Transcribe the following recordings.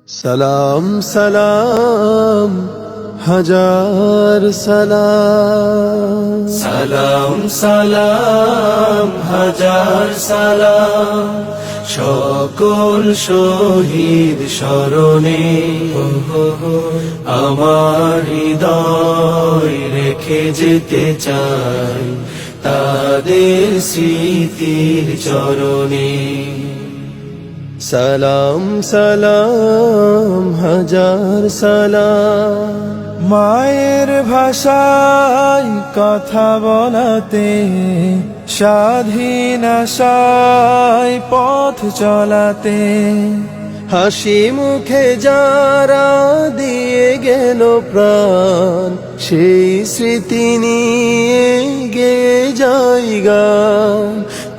সালাম সালাম হাজার সালাম, সালাম সালাম হাজার সালাম সকল শহীদ স্মরণে আমার হৃদয় রেখে যেতে চাই তাদের স্মৃতির চরণে। সালাম সালাম হাজার সালাম। মায়ের ভাষায় কথা বলাতে, স্বাধীন আশায় পথ চলাতে, হাসি মুখে যারা দিয়ে গেল প্রাণ, সেই স্মৃতি নিয়ে গে যায় গান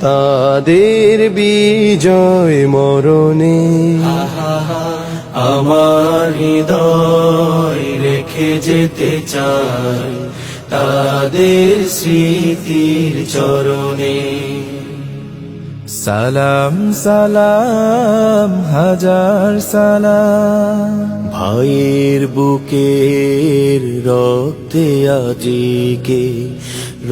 তাদের বিজয় মরণে। আমার হৃদয় রেখে যেতে চাই তাদের স্মৃতির চরণে। সালাম সালাম হাজার সালাম। ভাইয়ের বুকের রক্তে আজিকে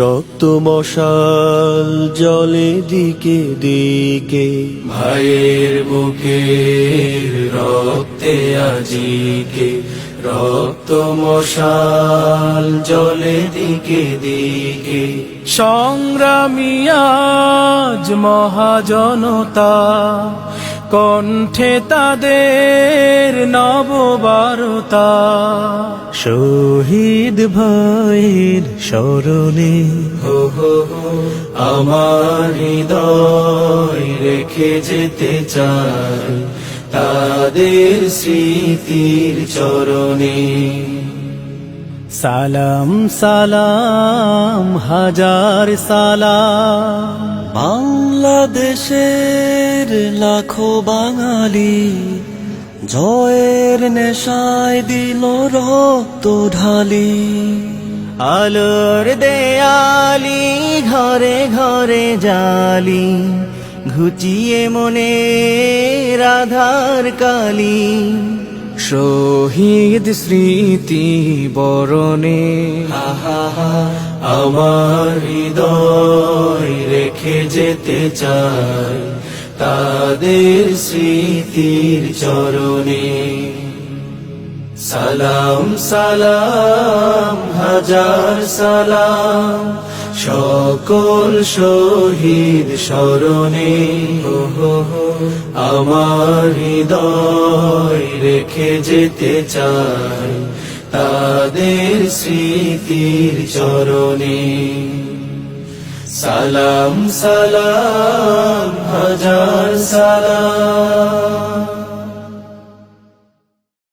রক্ত মশাল জলে দিকে দিকে, ভাইয়ের বুকের রক্তে আজিকে রক্ত মশাল জলে দিকে দিকে। সংগ্রামী আজ মহাজনতা, কণ্ঠে তাদের নববারতা, শহীদ ভাইয়ের স্মরণে আমার হৃদয় রেখে যেতে চাই তাদের স্মৃতির চরণে। সালাম সালাম হাজার সালাম। বাংলাদেশের লাখো বাঙালি জয়ের নেশায় দিল রক্ত ঢালি, আলোর দেয়ালি ঘরে ঘরে জালি, ঘুচিয়ে মনে রাধার কালি, শহীদ স্মৃতি বরণে। আমার হৃদয় রেখে যেতে চাই তাদের স্মৃতির চরণে। সালাম সালাম হাজার সালাম সকল শহীদ স্মরণে। আমার হৃদয় রেখে যেতে চাই তাদের স্মৃতির চরণে। সালাম সালাম হাজার সালাম।